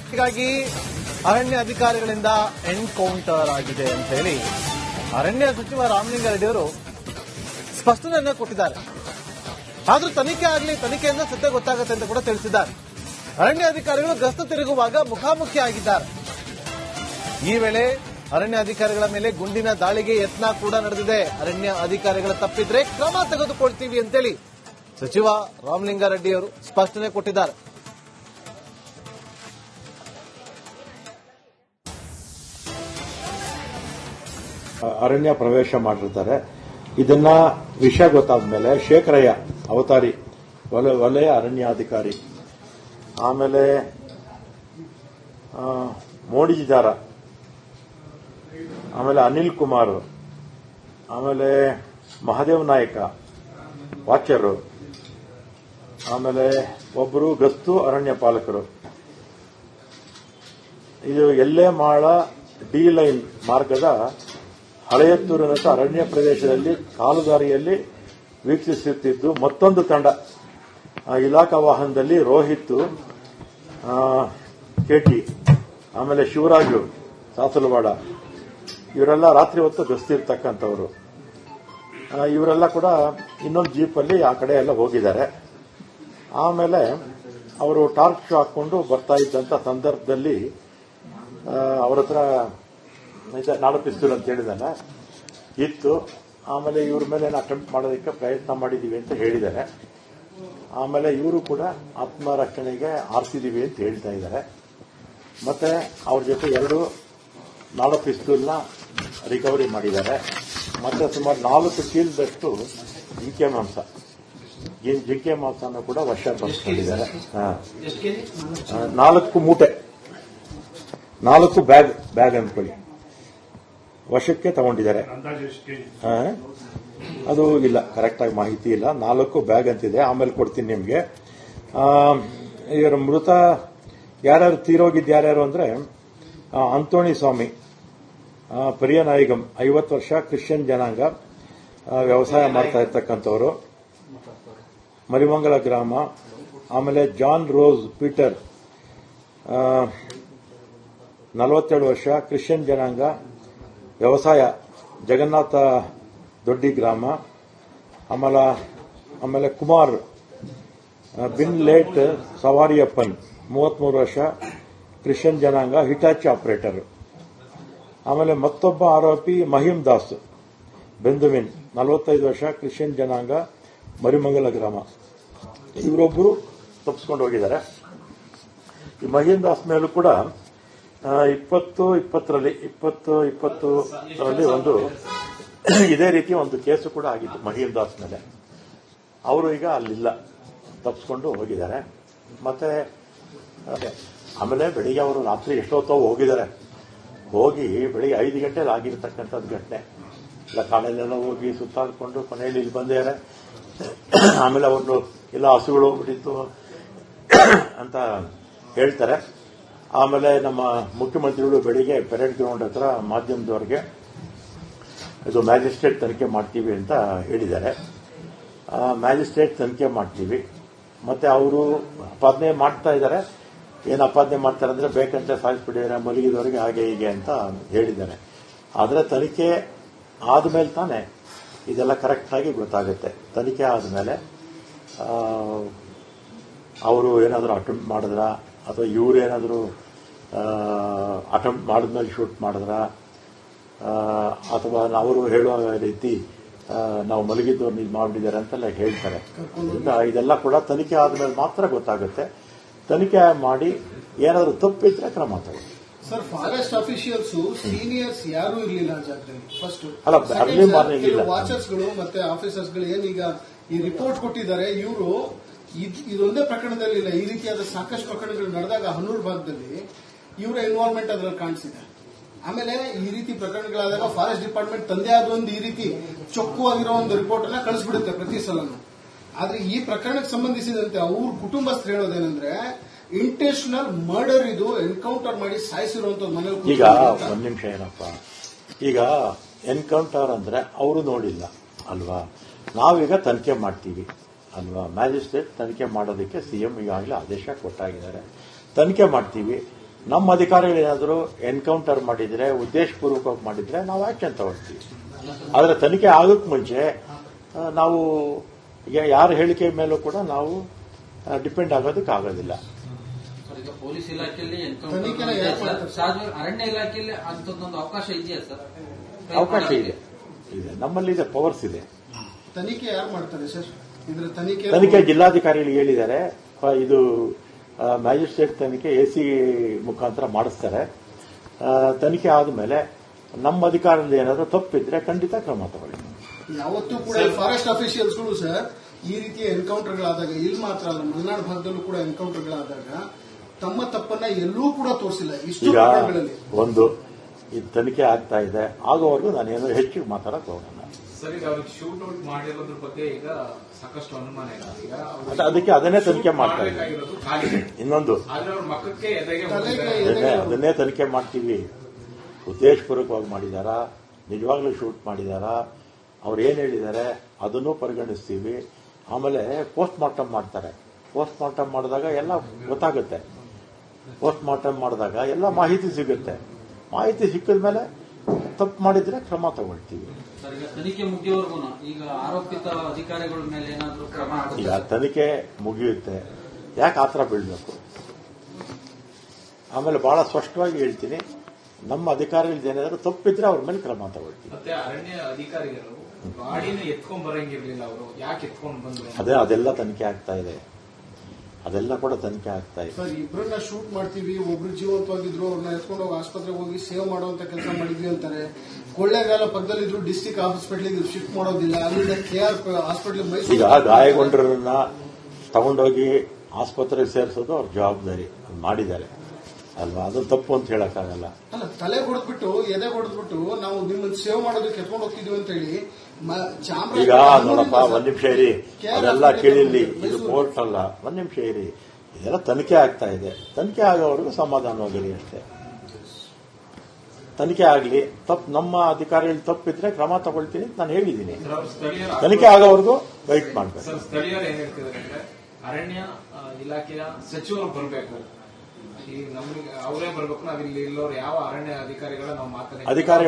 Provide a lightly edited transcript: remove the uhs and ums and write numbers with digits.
ಹೀಗಾಗಿ ಅರಣ್ಯ ಅಧಿಕಾರಿಗಳಿಂದ ಎನ್ಕೌಂಟರ್ ಆಗಿದೆ ಅಂತ ಹೇಳಿ ಅರಣ್ಯ ಸಚಿವ ರಾಮಲಿಂಗಾರೆಡ್ಡಿ ಅವರು ಸ್ಪಷ್ಟನೆಯನ್ನ ಕೊಟ್ಟಿದ್ದಾರೆ. ಆದ್ರೂ ತನಿಖೆ ಆಗಲಿ, ತನಿಖೆಯಿಂದ ಸತ್ಯ ಗೊತ್ತಾಗುತ್ತೆ ಅಂತ ಕೂಡ ತಿಳಿಸಿದ್ದಾರೆ. ಅರಣ್ಯ ಅಧಿಕಾರಿಗಳು ಗಸ್ತು ತಿರುಗುವಾಗ ಮುಖಾಮುಖಿ ಆಗಿದ್ದಾರೆ. ಈ ವೇಳೆ ಅರಣ್ಯ ಅಧಿಕಾರಿಗಳ ಮೇಲೆ ಗುಂಡಿನ ದಾಳಿಗೆ ಯತ್ನ ಕೂಡ ನಡೆದಿದೆ. ಅರಣ್ಯ ಅಧಿಕಾರಿಗಳ ತಪ್ಪಿದ್ರೆ ಕ್ರಮ ತೆಗೆದುಕೊಳ್ತೀವಿ ಅಂತೇಳಿ ಸಚಿವ ರಾಮಲಿಂಗಾರೆಡ್ಡಿ ಅವರು ಸ್ಪಷ್ಟನೆ ಕೊಟ್ಟಿದ್ದಾರೆ. ಅರಣ್ಯ ಪ್ರವೇಶ ಮಾಡಿರ್ತಾರೆ. ಇದನ್ನ ವಿಷಯ ಗೊತ್ತಾದ ಮೇಲೆ ಶೇಖರಯ್ಯ ಅವತಾರಿ ವಲಯ ಅರಣ್ಯಾಧಿಕಾರಿ, ಆಮೇಲೆ ಮೋಡಿಜಿದಾರ, ಆಮೇಲೆ ಅನಿಲ್ ಕುಮಾರ್, ಆಮೇಲೆ ಮಹಾದೇವ್ ನಾಯಕ ವಾಚರು, ಆಮೇಲೆ ಒಬ್ಬರು ಗಸ್ತು ಅರಣ್ಯ ಪಾಲಕರು, ಇದು ಎಲ್ಲೆಮಾಳ ಡಿ ಲೈನ್ ಮಾರ್ಗದ ಹಳೆಯತ್ತೂರಿನ ಅರಣ್ಯ ಪ್ರದೇಶದಲ್ಲಿ ಕಾಲುದಾರಿಯಲ್ಲಿ ವೀಕ್ಷಿಸುತ್ತಿದ್ದು ಮತ್ತೊಂದು ತಂಡ ಇಲಾಖಾ ವಾಹನದಲ್ಲಿ ರೋಹಿತ್, ಕೆಟಿ, ಆಮೇಲೆ ಶಿವರಾಜು ಸಾಸಲವಾಡ ಇವರೆಲ್ಲ ರಾತ್ರಿ ಹೊತ್ತು ಗಸ್ತಿರ್ತಕ್ಕಂಥವ್ರು. ಇವರೆಲ್ಲ ಕೂಡ ಇನ್ನೊಂದು ಜೀಪಲ್ಲಿ ಆ ಕಡೆ ಎಲ್ಲ ಹೋಗಿದ್ದಾರೆ. ಆಮೇಲೆ ಅವರು ಟಾರ್ಚ್ ಶೋ ಹಾಕೊಂಡು ಬರ್ತಾ ಇದ್ದಂತ ಸಂದರ್ಭದಲ್ಲಿ ಅವರ ಹತ್ರ ನಾಡು ಪಿಸ್ತೂಲ್ ಅಂತ ಹೇಳಿದಲ್ಲ ಇತ್ತು. ಆಮೇಲೆ ಇವ್ರ ಮೇಲೆ ಅಟೆಂಪ್ಟ್ ಮಾಡೋದಕ್ಕೆ ಪ್ರಯತ್ನ ಮಾಡಿದೀವಿ ಅಂತ ಹೇಳಿದ್ದಾರೆ. ಆಮೇಲೆ ಇವರು ಕೂಡ ಆತ್ಮರಕ್ಷಣೆಗೆ ಆರಿಸಿದೀವಿ ಅಂತ ಹೇಳ್ತಾ ಇದ್ದಾರೆ. ಮತ್ತೆ ಅವ್ರ ಜೊತೆ 2 ನಾಡು ಪಿಸ್ತೂಲ್ನ ರಿಕವರಿ ಮಾಡಿದ್ದಾರೆ. ಮತ್ತೆ ಸುಮಾರು 4 ಚೀಲದಷ್ಟು ಜಿಂಕೆ ಮಾಂಸನ ಕೂಡ ವಶಪಡಿಸಿಕೊಂಡಿದ್ದಾರೆ. 4 ಮೂಟೆ, 4 ಬ್ಯಾಗ್ ಅನ್ಕೊಳ್ಳಿ ವಶಕ್ಕೆ ತಗೊಂಡಿದ್ದಾರೆ. ಅದು ಇಲ್ಲ, ಕರೆಕ್ಟ್ ಆಗಿ ಮಾಹಿತಿ ಇಲ್ಲ. 4 ಬ್ಯಾಗ್ ಅಂತಿದೆ, ಆಮೇಲೆ ಕೊಡ್ತೀನಿ ನಿಮ್ಗೆ. ಇವರ ಮೃತ ಯಾರ್ಯಾರು ತೀರೋಗಿದ್ದು ಯಾರ್ಯಾರು ಅಂದ್ರೆ ಅಂತೋಣಿ ಸ್ವಾಮಿ, ಪರಿಯನಾಯಿಗಂ 50 ವರ್ಷ, ಕ್ರಿಶ್ಚಿಯನ್ ಜನಾಂಗ, ವ್ಯವಸಾಯ ಮಾಡ್ತಾ ಇರ್ತಕ್ಕಂಥವ್ರು, ಮರಿಮಂಗಲ ಗ್ರಾಮ. ಆಮೇಲೆ ಜಾನ್ ರೋಸ್ ಪೀಟರ್ 47 ವರ್ಷ, ಕ್ರಿಶ್ಚಿಯನ್ ಜನಾಂಗ, ವ್ಯವಸಾಯ, ಜಗನ್ನಾಥ ದೊಡ್ಡಿ ಗ್ರಾಮ. ಆಮೇಲೆ ಕುಮಾರ್ ಬಿನ್ ಲೇಟ್ ಸವಾರಿಯಪ್ಪನ್ 33 ವರ್ಷ, ಕ್ರಿಶ್ಚಿಯನ್ ಜನಾಂಗ, ಹಿಟಾಚಿ ಆಪರೇಟರ್. ಆಮೇಲೆ ಮತ್ತೊಬ್ಬ ಆರೋಪಿ ಮಹಿಮ್ ದಾಸ್ ಬೆಂದುವಿನ್ 45 ವರ್ಷ, ಕ್ರಿಶ್ಚಿಯನ್ ಜನಾಂಗ, ಮರಿಮಂಗಲ ಗ್ರಾಮ. ಇವರೊಬ್ಬರು ತಪ್ಪಿಸ್ಕೊಂಡು ಹೋಗಿದ್ದಾರೆ. ಈ ಮಹಿಮ್ ದಾಸ್ ಮೇಲೂ ಕೂಡ 2020ರಲ್ಲಿ ಒಂದು ಇದೇ ರೀತಿ ಒಂದು ಕೇಸು ಕೂಡ ಆಗಿತ್ತು ಮಹಿಮ್ ದಾಸ್ ಮೇಲೆ. ಅವರು ಈಗ ಅಲ್ಲಿಲ್ಲ, ತಪ್ಪಿಸ್ಕೊಂಡು ಹೋಗಿದ್ದಾರೆ. ಮತ್ತೆ ಆಮೇಲೆ ಬೆಳಿಗ್ಗೆ ಅವರು ರಾತ್ರಿ ಎಷ್ಟೊತ್ತೋ ಹೋಗಿದ್ದಾರೆ. ಹೋಗಿ ಬೆಳಿಗ್ಗೆ 5 ಗಂಟೆಲಿ ಆಗಿರತಕ್ಕಂಥದ್ದು ಘಟನೆ. ಇಲ್ಲ ಕಾಡಲ್ಲೆಲ್ಲ ಹೋಗಿ ಸುತ್ತಾಡ್ಕೊಂಡು ಕೊನೆಯಲ್ಲಿ ಇಲ್ಲಿ ಬಂದಿದ್ದಾರೆ. ಆಮೇಲೆ ಅವ್ರನ್ನು ಎಲ್ಲ ಹಸುಗಳು ಹೋಗ್ಬಿಟ್ಟಿತ್ತು ಅಂತ ಹೇಳ್ತಾರೆ. ಆಮೇಲೆ ನಮ್ಮ ಮುಖ್ಯಮಂತ್ರಿಗಳು ಬೆಳಿಗ್ಗೆ ಪೆರೇಡ್ ಗ್ರೌಂಡ್ ಹತ್ರ ಮಾಧ್ಯಮದವರಿಗೆ ಇದು ಮ್ಯಾಜಿಸ್ಟ್ರೇಟ್ ತನಿಖೆ ಮಾಡ್ತೀವಿ ಅಂತ ಹೇಳಿದ್ದಾರೆ. ಮ್ಯಾಜಿಸ್ಟ್ರೇಟ್ ತನಿಖೆ ಮಾಡ್ತೀವಿ. ಮತ್ತೆ ಅವರು ಅಪಾದನೆ ಮಾಡ್ತಾ ಇದ್ದಾರೆ. ಏನು ಅಪಾದನೆ ಮಾಡ್ತಾರೆ ಅಂದ್ರೆ ಬೇಕಂತ ಸಾಗಿಸ್ಬಿಟ್ಟಿದ್ದಾರೆ, ಮಲಗಿದವರಿಗೆ ಹಾಗೆ ಹೀಗೆ ಅಂತ ಹೇಳಿದ್ದಾರೆ. ಆದರೆ ತನಿಖೆ ಆದಮೇಲೆ ತಾನೇ ಇದೆಲ್ಲ ಕರೆಕ್ಟ್ ಆಗಿ ಗೊತ್ತಾಗುತ್ತೆ. ತನಿಖೆ ಆದಮೇಲೆ ಅವರು ಏನಾದರೂ ಅಟೆಂಪ್ಟ್ ಮಾಡಿದ್ರ ಅಥವಾ ಇವರೇನಾದರೂ ಅಟೆಂಪ್ಟ್ ಮಾಡಿದ್ಮೇಲೆ ಶೂಟ್ ಮಾಡಿದ್ರ ಅಥವಾ ಅವರು ಹೇಳುವ ರೀತಿ ನಾವು ಮಲಗಿದ್ದವ್ರನ್ನ ಇದು ಮಾಡಿದ್ದಾರೆ ಅಂತೆಲ್ಲ ಹೇಳ್ತಾರೆ. ಇದೆಲ್ಲ ಕೂಡ ತನಿಖೆ ಆದಮೇಲೆ ಮಾತ್ರ ಗೊತ್ತಾಗುತ್ತೆ. ತನಿಖೆ ಮಾಡಿ ಏನಾದರೂ ತಪ್ಪಿದ್ರೆ ಕ್ರಮ ತಗೊಳ್ಳಿ. ಸರ್, ಫಾರೆಸ್ಟ್ ಆಫೀಷಿಯಲ್ಸ್ ಸೀನಿಯರ್ಸ್ ಯಾರು ಇರಲಿಲ್ಲ ಜಾಗದಲ್ಲಿ. ಫಸ್ಟ್ ಅಲ್ಲ, ಅರ್ಲಿ ಮಾರ್ನಿಂಗ್ ಇಲ್ಲ. ವಾಚರ್ಸ್ಗಳು ಮತ್ತೆ ಆಫೀಸರ್ಸ್ಗಳು ಏನೀಗ ಈ ರಿಪೋರ್ಟ್ ಕೊಟ್ಟಿದ್ದಾರೆ, ಇವರು ಇದೊಂದೇ ಪ್ರಕರಣದಲ್ಲಿ ಇಲ್ಲ, ಈ ರೀತಿಯಾದ ಸಾಕಷ್ಟು ಪ್ರಕರಣಗಳು ನಡೆದಾಗ ಹನ್ನೂರು ಭಾಗದಲ್ಲಿ ಇವರ ಇನ್ವಾಲ್ವ್ಮೆಂಟ್ ಅದರಲ್ಲಿ ಕಾಣಿಸಿದೆ. ಆಮೇಲೆ ಈ ರೀತಿ ಪ್ರಕರಣಗಳಾದಾಗ ಫಾರೆಸ್ಟ್ ಡಿಪಾರ್ಟ್ಮೆಂಟ್ ತಂದೆ ಆದ ಒಂದು ಈ ರೀತಿ ಚೊಕ್ಕವಾಗಿರೋ ಒಂದು ರಿಪೋರ್ಟ್ ಅನ್ನ ಕಳಿಸ್ಬಿಡುತ್ತೆ ಪ್ರತಿ ಸಲನು. ಆದ್ರೆ ಈ ಪ್ರಕರಣಕ್ಕೆ ಸಂಬಂಧಿಸಿದಂತೆ ಅವ್ರ ಕುಟುಂಬಸ್ಥರು ಹೇಳೋದೇನೆಂದ್ರೆ ಇಂಟೆನ್ಷನಲ್ ಮರ್ಡರ್, ಇದು ಎನ್ಕೌಂಟರ್ ಮಾಡಿ ಸಾಯಿಸಿರುವಂತ ಮನೆ. ಈಗ ಒಂದ್ ನಿಮಿಷ ಏನಪ್ಪ, ಈಗ ಎನ್ಕೌಂಟರ್ ಅಂದ್ರೆ ಅವರು ನೋಡಿಲ್ಲ ಅಲ್ವಾ, ನಾವೀಗ ತನಿಖೆ ಮಾಡ್ತೀವಿ ಅಲ್ವಾ. ಮ್ಯಾಜಿಸ್ಟ್ರೇಟ್ ತನಿಖೆ ಮಾಡೋದಕ್ಕೆ ಸಿಎಂ ಈಗಾಗಲೇ ಆದೇಶ ಕೊಟ್ಟಾಗಿದ್ದಾರೆ. ತನಿಖೆ ಮಾಡ್ತೀವಿ. ನಮ್ಮ ಅಧಿಕಾರಿಗಳೇನಾದರೂ ಎನ್ಕೌಂಟರ್ ಮಾಡಿದ್ರೆ, ಉದ್ದೇಶಪೂರ್ವಕವಾಗಿ ಮಾಡಿದ್ರೆ ನಾವು ಆಕ್ಷನ್ ತಗೊಳ್ತೀವಿ. ಆದರೆ ತನಿಖೆ ಆಗೋಕ್ಕೆ ಮುಂಚೆ ನಾವು ಯಾರ ಹೇಳಿಕೆ ಮೇಲೂ ಕೂಡ ನಾವು ಡಿಪೆಂಡ್ ಆಗೋದಕ್ಕೆ ಆಗೋದಿಲ್ಲ. ಪೊಲೀಸ್ ಇಲಾಖೆಯಲ್ಲಿ ಅರಣ್ಯ ಇಲಾಖೆಯಲ್ಲಿ ಅಂತದೊಂದು ಅವಕಾಶ ಇದೆಯಾ ಸರ್? ಅವಕಾಶ ಇದೆ, ನಮ್ಮಲ್ಲಿ ಇದೆ, ಪವರ್ಸ್ ಇದೆ. ತನಿಖೆ ಯಾರು ಮಾಡ್ತಾರೆ ಸರ್? ಇದ್ರ ತನಿಖೆ ಜಿಲ್ಲಾಧಿಕಾರಿಗಳಿಗೆ ಹೇಳಿದ್ದಾರೆ. ಇದು ಮ್ಯಾಜಿಸ್ಟ್ರೇಟ್ ತನಿಖೆ ಎಸಿ ಮುಖಾಂತರ ಮಾಡಿಸ್ತಾರೆ. ತನಿಖೆ ಆದಮೇಲೆ ನಮ್ಮ ಅಧಿಕಾರದಲ್ಲಿ ಏನಾದರೂ ತಪ್ಪಿದ್ರೆ ಖಂಡಿತ ಕ್ರಮ ತಗೊಳ್ಳಿ. ಯಾವತ್ತೂ ಕೂಡ ಫಾರೆಸ್ಟ್ ಅಫಿಷಿಯಲ್ಸ್ಗಳು ಸರ್ ಈ ರೀತಿಯ ಎನ್ಕೌಂಟರ್ಗಳಾದಾಗ, ಇಲ್ಲಿ ಮಾತ್ರ ಅಲ್ಲ ಮಲೆನಾಡು ಭಾಗದಲ್ಲೂ ಕೂಡ ಎನ್ಕೌಂಟರ್ಗಳಾದಾಗ ತಮ್ಮ ತಪ್ಪನ್ನ ಎಲ್ಲೂ ಕೂಡ ತೋರಿಸಿಲ್ಲ. ಇಷ್ಟು ಪ್ರಕರಣಗಳಲ್ಲಿ ಒಂದು ಈ ತನಿಖೆ ಆಗ್ತಾ ಇದೆ, ಆಗೋವರೆಗೂ ನಾನೇನು ಹೆಚ್ಚು ಮಾತಾಡಕ್ ಹೋಗೋಣ. ಸರ್, ಈಗ ಅವ್ರಿಗೆ ಶೂಟ್ ಔಟ್ ಮಾಡಿರೋದ್ರ ಬಗ್ಗೆ ಈಗ ಸಾಕಷ್ಟು ಅನುಮಾನ ಇದೆ. ಅದಕ್ಕೆ ಅದನ್ನೇ ತನಿಖೆ ಮಾಡ್ತಾ ಇದ್ದೀವಿ. ಇನ್ನೊಂದು ಮಕ್ಕಕ್ಕೆ ಅದನ್ನೇ ತನಿಖೆ ಮಾಡ್ತೀವಿ. ಉದ್ದೇಶಪೂರ್ವಕವಾಗಿ ಮಾಡಿದಾರಾ, ನಿಜವಾಗ್ಲೂ ಶೂಟ್ ಮಾಡಿದಾರಾ, ಅವ್ರು ಏನ್ ಹೇಳಿದ್ದಾರೆ ಅದನ್ನೂ ಪರಿಗಣಿಸ್ತೀವಿ. ಆಮೇಲೆ ಪೋಸ್ಟ್ ಮಾರ್ಟಮ್ ಮಾಡ್ತಾರೆ. ಪೋಸ್ಟ್ ಮಾರ್ಟಮ್ ಮಾಡಿದಾಗ ಎಲ್ಲ ಗೊತ್ತಾಗುತ್ತೆ. ಪೋಸ್ಟ್ ಮಾರ್ಟಮ್ ಮಾಡಿದಾಗ ಎಲ್ಲ ಮಾಹಿತಿ ಸಿಗುತ್ತೆ. ಮಾಹಿತಿ ಸಿಕ್ಕಿದ ಮೇಲೆ ತಪ್ಪು ಮಾಡಿದ್ರೆ ಕ್ರಮ ತಗೊಳ್ತೀವಿ. ತನಿಖೆ ಮುಗಿಯೋವರೆಗೂ ಈಗ ಆರೋಪಿತ ಅಧಿಕಾರಿಗಳ ಮೇಲೆ ಏನಾದರೂ ಕ್ರಮ? ಈಗ ತನಿಖೆ ಮುಗಿಯುತ್ತೆ, ಯಾಕೆ ಆತರ ಬೀಳಬೇಕು? ಆಮೇಲೆ ಬಹಳ ಸ್ಪಷ್ಟವಾಗಿ ಹೇಳ್ತೀನಿ, ನಮ್ಮ ಅಧಿಕಾರಿಗಳು ಏನಾದರೂ ತಪ್ಪಿದ್ರೆ ಅವ್ರ ಮೇಲೆ ಕ್ರಮ ತಗೊಳ್ತೀವಿ. ಮತ್ತೆ ಅರಣ್ಯ ಅಧಿಕಾರಿಗಳು ಗಾಡಿನ ಎತ್ಕೊಂಡ್ ಬರಂಗಿರ್ಲಿಲ್ಲ, ಅವರು ಯಾಕೆ ಎತ್ಕೊಂಡು ಬಂದ್ರು? ಅದೆಲ್ಲ ತನಿಖೆ ಆಗ್ತಾ ಇದೆ. ಅದೆಲ್ಲ ಕೂಡ ತನಿಖೆ ಆಗ್ತಾ ಇದೆ. ಸರ್, ಇಬ್ಬರನ್ನ ಶೂಟ್ ಮಾಡ್ತೀವಿ, ಒಬ್ರು ಜೀವಂತವಾಗಿದ್ರು, ಅವ್ರನ್ನ ಎತ್ಕೊಂಡು ಹೋಗಿ ಆಸ್ಪತ್ರೆಗೆ ಹೋಗಿ ಸೇವ್ ಮಾಡುವಂತ ಕೆಲಸ ಮಾಡಿದ್ವಿ ಅಂತಾರೆ. ಕೊಳ್ಳೇಗಾಲ ಪಕ್ಕದಲ್ಲಿದ್ರು ಡಿಸ್ಟಿಕ್ ಹಾಸ್ಪಿಟಲ್ಗೆ ಶಿಫ್ಟ್ ಮಾಡೋದಿಲ್ಲ, ಅಲ್ಲಿಂದ KR ಹಾಸ್ಪಿಟಲ್ ಮೈಸೂರು. ಈಗ ಗಾಯಗೊಂಡರನ್ನ ತಗೊಂಡೋಗಿ ಆಸ್ಪತ್ರೆಗೆ ಸೇರಿಸೋದು ಅವ್ರ ಜವಾಬ್ದಾರಿ, ಮಾಡಿದ್ದಾರೆ ಅಲ್ವಾ. ಅದು ತಪ್ಪು ಅಂತ ಹೇಳಕ್ಕಾಗಲ್ಲ. ಅಲ್ಲ, ತಲೆ ಹೊಡೆದ್ಬಿಟ್ಟು ಎದೆ ಹೊಡೆದ್ಬಿಟ್ಟು ನಾವು ನಿಮ್ಮನ್ನು ಸೇವ್ ಮಾಡೋದಕ್ಕೆ ಎತ್ಕೊಂಡು ಹೋಗ್ತಿದ್ವಿ ಅಂತ ಹೇಳಿ ಈಗ ನೋಡಪ್ಪ, ಒಂದ್ ನಿಮಿಷ ಇರಿ, ಅದೆಲ್ಲ ಕೇಳಿಲ್ಲಿ. ಇದು ಕೋರ್ಟ್ ಅಲ್ಲ, ಒಂದ್ ನಿಮಿಷ ಇರಿ. ಇದೆಲ್ಲ ತನಿಖೆ ಆಗ್ತಾ ಇದೆ. ತನಿಖೆ ಆಗೋವರೆಗೂ ಸಮಾಧಾನವಾಗಿರಿ ಅಷ್ಟೇ. ತನಿಖೆ ಆಗಲಿ. ನಮ್ಮ ಅಧಿಕಾರಿಗಳು ತಪ್ಪಿದ್ರೆ ಕ್ರಮ ತಗೊಳ್ತೀನಿ ಅಂತ ನಾನು ಹೇಳಿದ್ದೀನಿ. ತನಿಖೆ ಆಗೋವರೆಗೂ ವೈಟ್ ಮಾಡಬೇಕು. ಸ್ಥಳೀಯರು ಏನ್ ಹೇಳ್ತಿದ್ದಾರೆ ಅಂದ್ರೆ ಅರಣ್ಯ ಇಲಾಖೆಯ ಸಚಿವರು ಬರಬೇಕು, ಈಗ ನಮ್ಗೆ ಅವರೇ ಬರಬೇಕು, ನಾವಿಲ್ಲಿ ಇಲ್ಲೋರು ಯಾವ ಅರಣ್ಯ ಅಧಿಕಾರಿಗಳ ನಾವು ಮಾತಾಡಿ ಅಧಿಕಾರಿಗಳು